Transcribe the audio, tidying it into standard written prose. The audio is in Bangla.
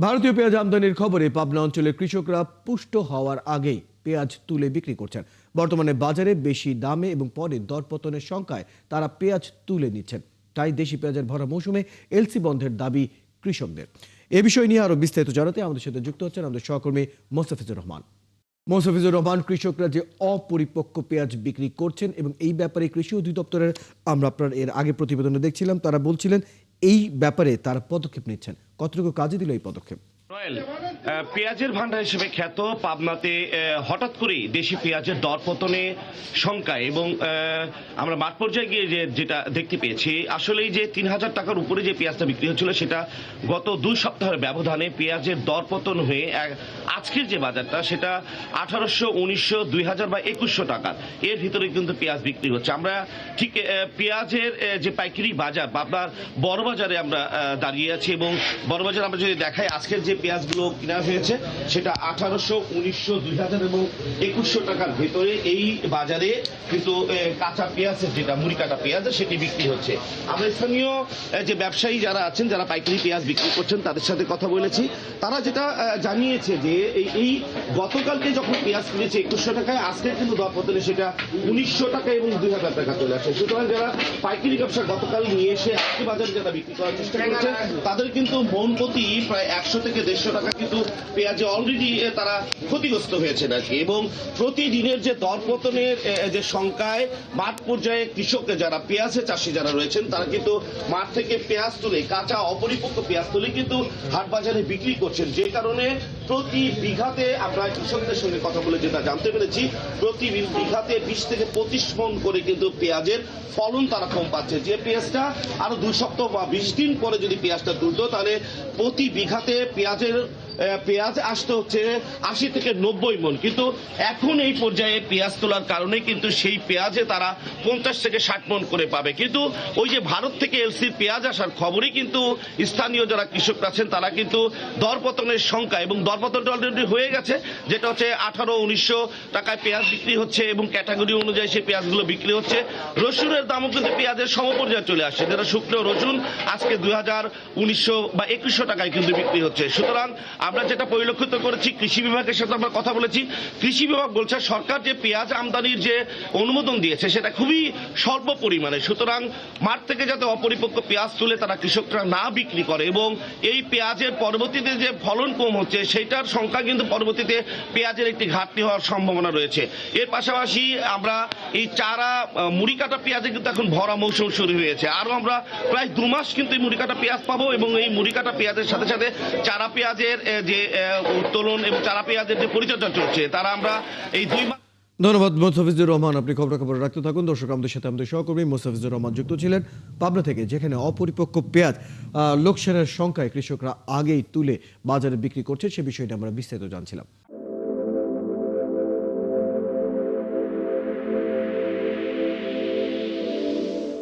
ভারতীয় পেঁয়াজ আমদানির খবরে পাবনা অঞ্চলের কৃষকরা পুষ্ট হওয়ার আগেই পেঁয়াজ তুলে বিক্রি করছেন। বর্তমানে বাজারে বেশি দামে এবং পরে দরপতনের শঙ্কায় তারা পেঁয়াজ তুলে নিচ্ছেন। তাই দেশি পেঁয়াজের ভরা মৌসুমে এলসি বন্ধের দাবি কৃষকদের। এ বিষয় নিয়ে আরো বিস্তারিত জানাতে আমাদের সাথে যুক্ত হচ্ছেন আমাদের সহকর্মী মোস্তাফিজুর রহমান। মোস্তাফিজুর রহমান, কৃষকরা যে অপরিপক্ক পেঁয়াজ বিক্রি করছেন এবং এই ব্যাপারে কৃষি অধিদপ্তরের আমরা আপনার এর আগে প্রতিবেদনে দেখছিলাম, তারা বলছিলেন এই ব্যাপারে তারা পদক্ষেপ নিচ্ছেন। কতটুকু কাজে দিল এই পদক্ষেপ? পেঁয়াজের ভান্ডার হিসেবে খ্যাত পাবনাতে হঠাৎ করেই দেশি পেঁয়াজের দরপতনে শঙ্কায় এবং আমরা মাঠ পর্যায়ে গিয়ে যেটা দেখতে পেয়েছি, আসলেই যে ৩,০০০ টাকার উপরে যে পেঁয়াজটা বিক্রি হচ্ছিল সেটা গত ২ সপ্তাহের ব্যবধানে পেঁয়াজের দরপতন হয়ে আজকের যে বাজারটা সেটা ১৮০০, ১৯০০, ২,০০০ বা ২১০০ টাকা এর ভিতরে কিন্তু পেঁয়াজ বিক্রি হচ্ছে। আমরা ঠিক পেঁয়াজের যে পাইকারি বাজার পাবনার বড় বাজারে আমরা দাঁড়িয়ে আছি এবং বড় বাজারে আমরা যদি দেখাই আজকের যে পেঁয়াজগুলো কিনা হয়েছে সেটা ১৮০০, ১৯০০, ২,০০০ এবং ২১০০ টাকার ভেতরে এই বাজারে কিন্তু কাঁচা পেঁয়াজের যেটা মুড়ি কাটা পেঁয়াজ সেটি বিক্রি হচ্ছে। আমরা স্থানীয় যে ব্যবসায়ী যারা আছেন, যারা পাইকারি পেঁয়াজ বিক্রি করছেন, তাদের সাথে কথা বলেছি। তারা যেটা জানিয়েছে যে এই গতকালকে যখন পেঁয়াজ কিনেছে ২১০০ টাকায়, আজকে কিন্তু দরপতনে সেটা ১৯০০ টাকা এবং ২,০০০ টাকা চলে আসে। সুতরাং যারা পাইকারি ব্যবসা গতকাল নিয়ে এসে আজকে বাজারে যারা বিক্রি করার চেষ্টা করছে তাদের কিন্তু মন প্রতি প্রায় ১০০ থেকে ১৫০ টাকা কিন্তু পেঁয়াজে অলরেডি তারা ক্ষতিগ্রস্ত হয়েছে নাকি। এবং প্রতিদিনের যে দরপতনের যে সংখ্যায় মাঠ পর্যায়ে কৃষক যারা পেঁয়াজের চাষি যারা রয়েছেন তারা কিন্তু মাঠ থেকে পেঁয়াজ তুলে কাঁচা অপরিপক্ক পেঁয়াজ তুলে কিন্তু হাট বাজারে বিক্রি করছেন। যে কারণে প্রতি বিঘাতে আমরা কৃষকদের সঙ্গে কথা বলে যেটা জানতে পেরেছি, প্রতি বিঘাতে ২০ থেকে ২৫ মণ করে কিন্তু পেঁয়াজের ফলন তারা কম পাচ্ছে। যে পেঁয়াজটা আরো ২ সপ্তাহ বা ২০ দিন পরে যদি পেঁয়াজটা তুলতো তাহলে প্রতি বিঘাতে পেঁয়াজ আসতে হচ্ছে ৮০ থেকে ৯০ মণ, কিন্তু এখন এই পর্যায়ে পেঁয়াজ তোলার কারণে কিন্তু সেই পেঁয়াজে তারা ৫০ থেকে ৬০ মণ করে পাবে। কিন্তু ওই যে ভারত থেকে এলসির পেঁয়াজ আসার খবরই কিন্তু স্থানীয় যারা কৃষকরা আছেন তারা কিন্তু দরপতনের সংখ্যা এবং দরপতনটা অলরেডি হয়ে গেছে, যেটা হচ্ছে ১৮০০, ১৯০০ টাকায় পেঁয়াজ বিক্রি হচ্ছে এবং ক্যাটাগরি অনুযায়ী সেই পেঁয়াজগুলো বিক্রি হচ্ছে। রসুনের দামও কিন্তু পেঁয়াজের সমপর্যায়ে চলে আসছে, যেটা শুকনো রসুন আজকে ২,০০০, ১৯০০ বা ২১০০ টাকায় কিন্তু বিক্রি হচ্ছে। সুতরাং আমরা যেটা পরিলক্ষিত করেছি, কৃষি বিভাগের সাথে আমরা কথা বলেছি, কৃষি বিভাগ বলছে সরকার যে পেঁয়াজ আমদানির যে অনুমোদন দিয়েছে সেটা খুবই স্বল্প পরিমাণে। সুতরাং মাঠ থেকে যাতে অপরিপক্ক পেঁয়াজ তুলে তারা কৃষকরা না বিক্রি করে এবং এই পেঁয়াজের পরবর্তীতে যে ফলন কম হচ্ছে সেটার সংখ্যা কিন্তু পরবর্তীতে পেঁয়াজের একটি ঘাটতি হওয়ার সম্ভাবনা রয়েছে। এর পাশাপাশি আমরা এই চারা মুড়ি কাটা পেঁয়াজে কিন্তু এখন ভরা মৌসুম শুরু হয়েছে। আরও আমরা প্রায় ২ মাস কিন্তু এই মুড়ি কাটা পেঁয়াজ পাবো এবং এই মুড়ি কাটা পেঁয়াজের সাথে সাথে চারা পেঁয়াজের যে উত্তোলন এবং চারা পেঁয়াজের যে পরিচর্যা চলছে তারা আমরা এই ২ মাস। ধন্যবাদ মোস্তাফিজুর রহমান, আপনি খবর রাখতে থাকুন। দর্শক, আমাদের সাথে আমাদের সহকর্মী মোস্তাফিজুর রহমান যুক্ত ছিলেন পাবনা থেকে, যেখানে অপরিপক্ক পেঁয়াজ লোকসানের সংখ্যায় কৃষকরা আগেই তুলে বাজারে বিক্রি করছে সে বিষয়টা আমরা বিস্তারিত জানছিলাম।